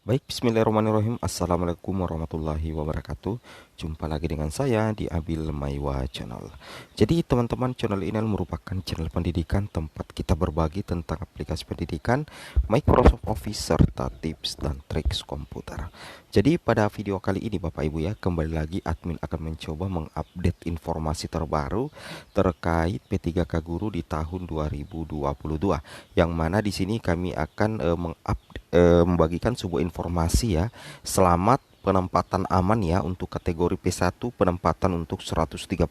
Baik, bismillahirrahmanirrahim. Assalamualaikum warahmatullahi wabarakatuh. Jumpa lagi dengan saya di Abil Maiwa Channel. Jadi teman-teman, channel ini merupakan channel pendidikan tempat kita berbagi tentang aplikasi pendidikan, Microsoft Office, serta tips dan trik komputer. Jadi pada video kali ini Bapak Ibu ya, kembali lagi admin akan mencoba mengupdate informasi terbaru terkait P3K Guru di tahun 2022. Yang mana di sini kami akan membagikan sebuah informasi ya. Selamat penempatan aman ya untuk kategori P1, penempatan untuk 134.022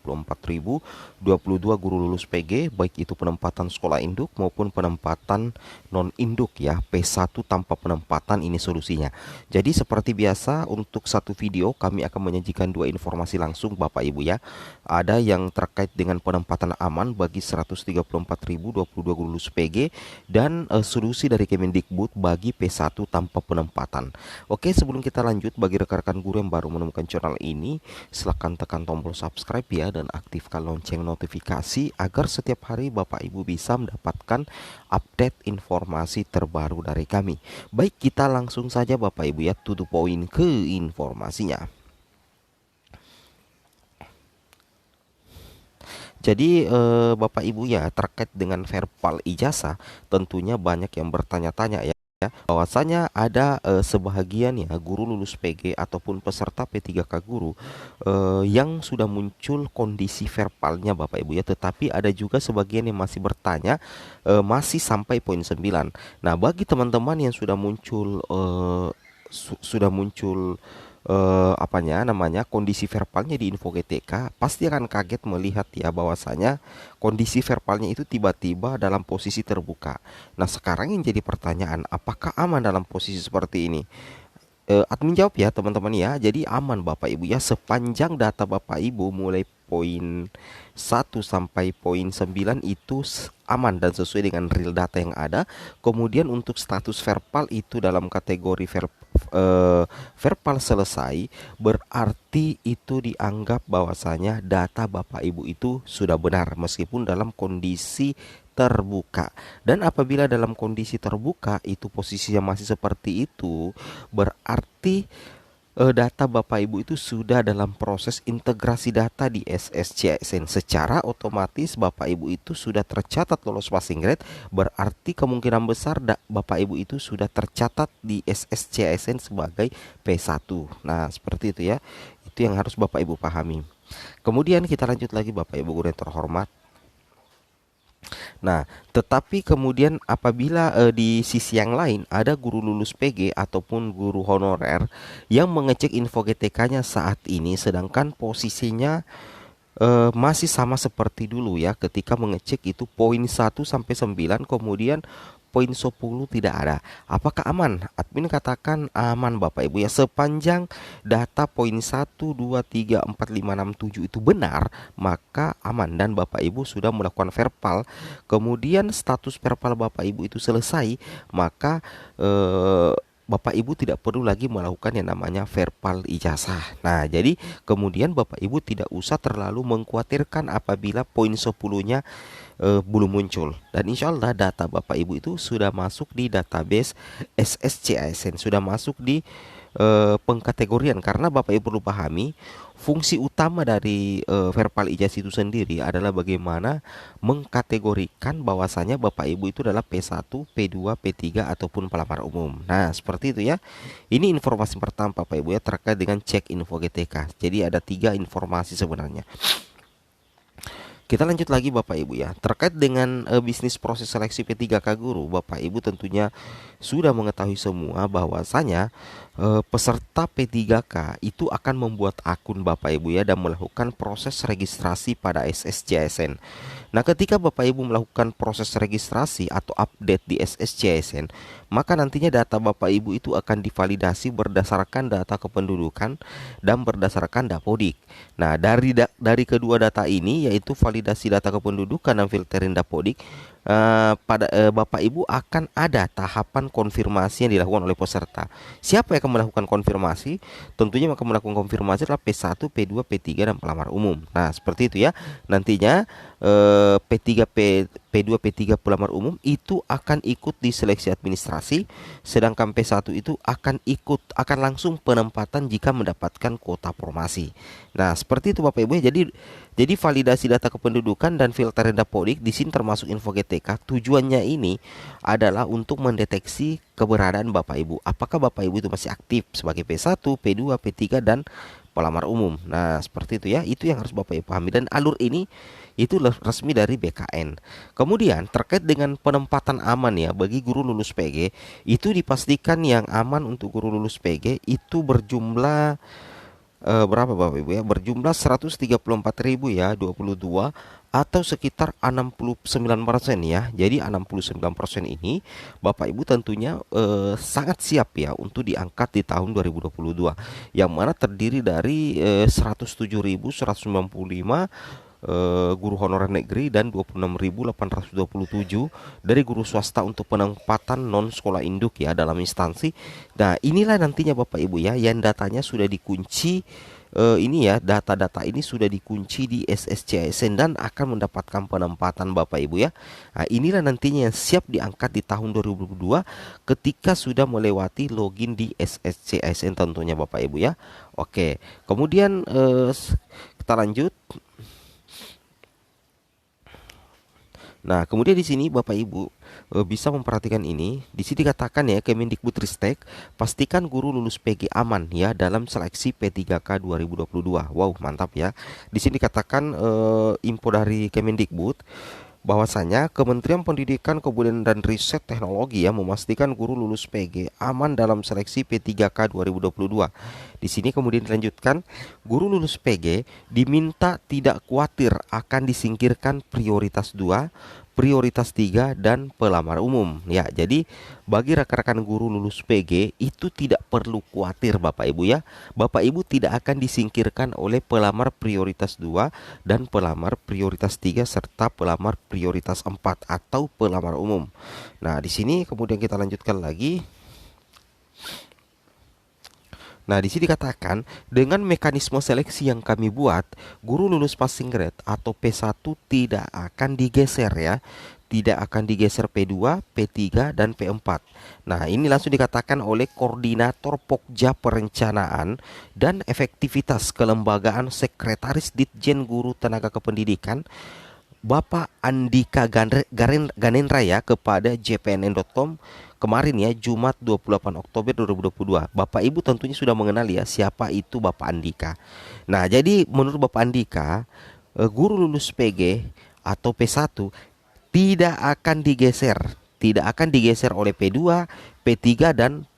guru lulus PG, baik itu penempatan sekolah induk maupun penempatan non induk ya. P1 tanpa penempatan, ini solusinya. Jadi seperti biasa untuk satu video kami akan menyajikan dua informasi langsung Bapak Ibu ya. Ada yang terkait dengan penempatan aman bagi 134.022 guru lulus PG dan solusi dari Kemendikbud bagi P1 tanpa penempatan. Oke, sebelum kita lanjut, bagi rekan-rekan guru yang baru menemukan channel ini, silahkan tekan tombol subscribe ya dan aktifkan lonceng notifikasi agar setiap hari Bapak Ibu bisa mendapatkan update informasi terbaru dari kami. Baik, kita langsung saja Bapak Ibu ya, to the point ke informasinya. Jadi Bapak Ibu ya, terkait dengan verbal ijazah tentunya banyak yang bertanya-tanya ya, bahwasanya ada sebahagian ya guru lulus PG ataupun peserta P3K Guru yang sudah muncul kondisi verbalnya Bapak Ibu ya, tetapi ada juga sebagian yang masih bertanya masih sampai poin 9. Nah, bagi teman-teman yang sudah muncul apanya namanya kondisi verbalnya di info GTK, pasti akan kaget melihat ya bahwasanya kondisi verbalnya itu tiba-tiba dalam posisi terbuka. Nah, sekarang yang jadi pertanyaan, apakah aman dalam posisi seperti ini? Admin jawab ya teman-teman ya. Jadi aman Bapak Ibu ya, sepanjang data Bapak Ibu mulai poin 1 sampai poin 9 itu aman dan sesuai dengan real data yang ada. Kemudian untuk status verbal itu dalam kategori verbal selesai, berarti itu dianggap bahwasanya data Bapak Ibu itu sudah benar meskipun dalam kondisi terbuka. Dan apabila dalam kondisi terbuka itu posisinya masih seperti itu, berarti data Bapak Ibu itu sudah dalam proses integrasi data di SSCSN. Secara otomatis Bapak Ibu itu sudah tercatat lolos passing grade, berarti kemungkinan besar Bapak Ibu itu sudah tercatat di SSCSN sebagai P1. Nah, seperti itu ya. Itu yang harus Bapak Ibu pahami. Kemudian kita lanjut lagi Bapak Ibu guru yang terhormat. Nah, tetapi kemudian apabila di sisi yang lain ada guru lulus PG ataupun guru honorer yang mengecek info GTK-nya saat ini, sedangkan posisinya masih sama seperti dulu ya, ketika mengecek itu poin 1 sampai 9, kemudian poin 10 tidak ada. Apakah aman? Admin katakan aman Bapak Ibu ya, sepanjang data poin 1, 2, 3, 4, 5, 6, 7 itu benar, maka aman dan Bapak Ibu sudah melakukan verbal. Kemudian status verbal Bapak Ibu itu selesai, maka Bapak Ibu tidak perlu lagi melakukan yang namanya verbal ijazah. Nah, jadi kemudian Bapak Ibu tidak usah terlalu mengkhawatirkan apabila poin 10-nya belum muncul. Dan insya Allah data Bapak Ibu itu sudah masuk di database SSCISN, sudah masuk di pengkategorian. Karena Bapak Ibu perlu pahami, fungsi utama dari verbal ijazah itu sendiri adalah bagaimana mengkategorikan bahwasanya Bapak Ibu itu adalah P1, P2, P3 ataupun pelamar umum. Nah, seperti itu ya. Ini informasi pertama Bapak Ibu ya, terkait dengan cek info GTK. Jadi ada 3 informasi sebenarnya. Kita lanjut lagi Bapak Ibu ya, terkait dengan bisnis proses seleksi P3K Guru. Bapak Ibu tentunya sudah mengetahui semua bahwasanya peserta P3K itu akan membuat akun Bapak Ibu ya dan melakukan proses registrasi pada SSCSN. Nah, ketika Bapak Ibu melakukan proses registrasi atau update di SSCSN, maka nantinya data Bapak Ibu itu akan divalidasi berdasarkan data kependudukan dan berdasarkan Dapodik. Nah, dari kedua data ini, yaitu validasi data kependudukan dan filtering Dapodik, Bapak Ibu akan ada tahapan konfirmasi yang dilakukan oleh peserta. Siapa yang akan melakukan konfirmasi? Tentunya yang akan melakukan konfirmasi adalah P1, P2, P3 dan pelamar umum. Nah, seperti itu ya. Nantinya P3, P2, P3 pelamar umum itu akan ikut di seleksi administrasi, sedangkan P1 itu akan langsung penempatan jika mendapatkan kuota formasi. Nah, seperti itu Bapak Ibu ya. Jadi validasi data kependudukan dan filter Dapodik di sini termasuk info GTK. Tujuannya ini adalah untuk mendeteksi keberadaan Bapak Ibu. Apakah Bapak Ibu itu masih aktif sebagai P1, P2, P3 dan pelamar umum. Nah, seperti itu ya. Itu yang harus Bapak Ibu pahami, dan alur ini itu resmi dari BKN. Kemudian terkait dengan penempatan aman ya bagi guru lulus PG, itu dipastikan yang aman untuk guru lulus PG itu berjumlah berapa Bapak Ibu ya? Berjumlah 134.000 ya, 22 atau sekitar 69% ya. Jadi 69% ini Bapak Ibu tentunya sangat siap ya untuk diangkat di tahun 2022, yang mana terdiri dari 107.195 guru honorer negeri dan 26.827 dari guru swasta untuk penempatan non sekolah induk ya dalam instansi. Nah, inilah nantinya Bapak Ibu ya yang datanya sudah dikunci. Ini ya, data-data ini sudah dikunci di SSCASN dan akan mendapatkan penempatan Bapak Ibu ya. Nah, inilah nantinya yang siap diangkat di tahun 2022 ketika sudah melewati login di SSCASN tentunya Bapak Ibu ya. Oke, kemudian kita lanjut. Nah, kemudian di sini Bapak Ibu bisa memperhatikan ini. Di sini dikatakan ya, Kemendikbudristek pastikan guru lulus PG aman ya dalam seleksi P3K 2022. Wow, mantap ya. Di sini dikatakan info dari Kemendikbud bahwasanya Kementerian Pendidikan, Kebudayaan dan Riset Teknologi ya memastikan guru lulus PG aman dalam seleksi P3K 2022. Di sini kemudian dilanjutkan, guru lulus PG diminta tidak khawatir akan disingkirkan prioritas 2, prioritas 3 dan pelamar umum ya. Jadi bagi rekan-rekan guru lulus PG itu tidak perlu khawatir Bapak Ibu ya. Bapak Ibu tidak akan disingkirkan oleh pelamar prioritas 2 dan pelamar prioritas 3 serta pelamar prioritas 4 atau pelamar umum. Nah, di sini kemudian kita lanjutkan lagi. Nah, di sini dikatakan dengan mekanisme seleksi yang kami buat, guru lulus passing grade atau P1 tidak akan digeser ya. Tidak akan digeser P2, P3 dan P4. Nah, ini langsung dikatakan oleh Koordinator Pokja Perencanaan dan Efektivitas Kelembagaan Sekretaris Ditjen Guru Tenaga Kependidikan Bapak Andika Ganendra ya kepada jpnn.com kemarin ya, Jumat 28 Oktober 2022. Bapak Ibu tentunya sudah mengenal ya siapa itu Bapak Andika. Nah, jadi menurut Bapak Andika, guru lulus PG atau P1 tidak akan digeser oleh P2, P3 dan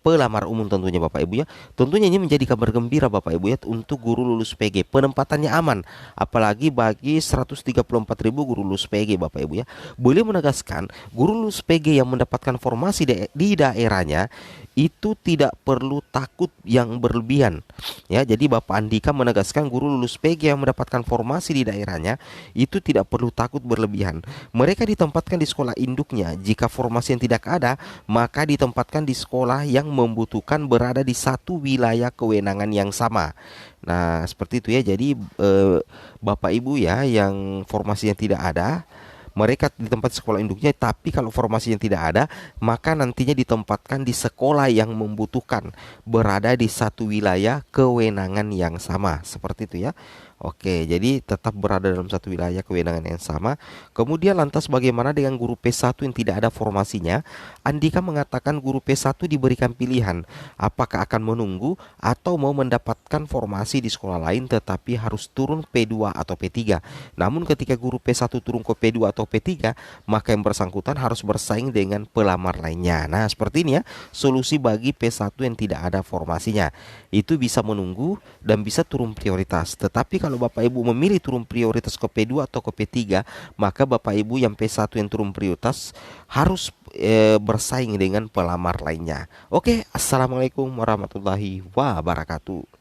pelamar umum tentunya Bapak Ibu ya. Tentunya ini menjadi kabar gembira Bapak Ibu ya untuk guru lulus PG. Penempatannya aman, apalagi bagi 134.000 guru lulus PG Bapak Ibu ya. Boleh menegaskan, guru lulus PG yang mendapatkan formasi di daerahnya itu tidak perlu takut yang berlebihan ya. Jadi Bapak Andika menegaskan guru lulus PG yang mendapatkan formasi di daerahnya itu tidak perlu takut berlebihan. Mereka ditempatkan di sekolah induknya. Jika formasi yang tidak ada, maka ditempatkan di sekolah yang membutuhkan berada di satu wilayah kewenangan yang sama. Nah, seperti itu ya. Jadi Bapak Ibu ya yang formasinya tidak ada, mereka di tempat sekolah induknya, tapi kalau formasi yang tidak ada, maka nantinya ditempatkan di sekolah yang membutuhkan berada di satu wilayah kewenangan yang sama. Seperti itu ya. Oke, jadi tetap berada dalam satu wilayah kewenangan yang sama. Kemudian lantas bagaimana dengan guru P1 yang tidak ada formasinya? Andika mengatakan guru P1 diberikan pilihan apakah akan menunggu atau mau mendapatkan formasi di sekolah lain tetapi harus turun P2 atau P3. Namun ketika guru P1 turun ke P2 atau P3, maka yang bersangkutan harus bersaing dengan pelamar lainnya. Nah, seperti ini ya solusi bagi P1 yang tidak ada formasinya. Itu bisa menunggu dan bisa turun prioritas. Tetapi kalau Bapak Ibu memilih turun prioritas ke P2 atau ke P3, maka Bapak Ibu yang P1 yang turun prioritas harus bersaing dengan pelamar lainnya. Oke, assalamualaikum warahmatullahi wabarakatuh.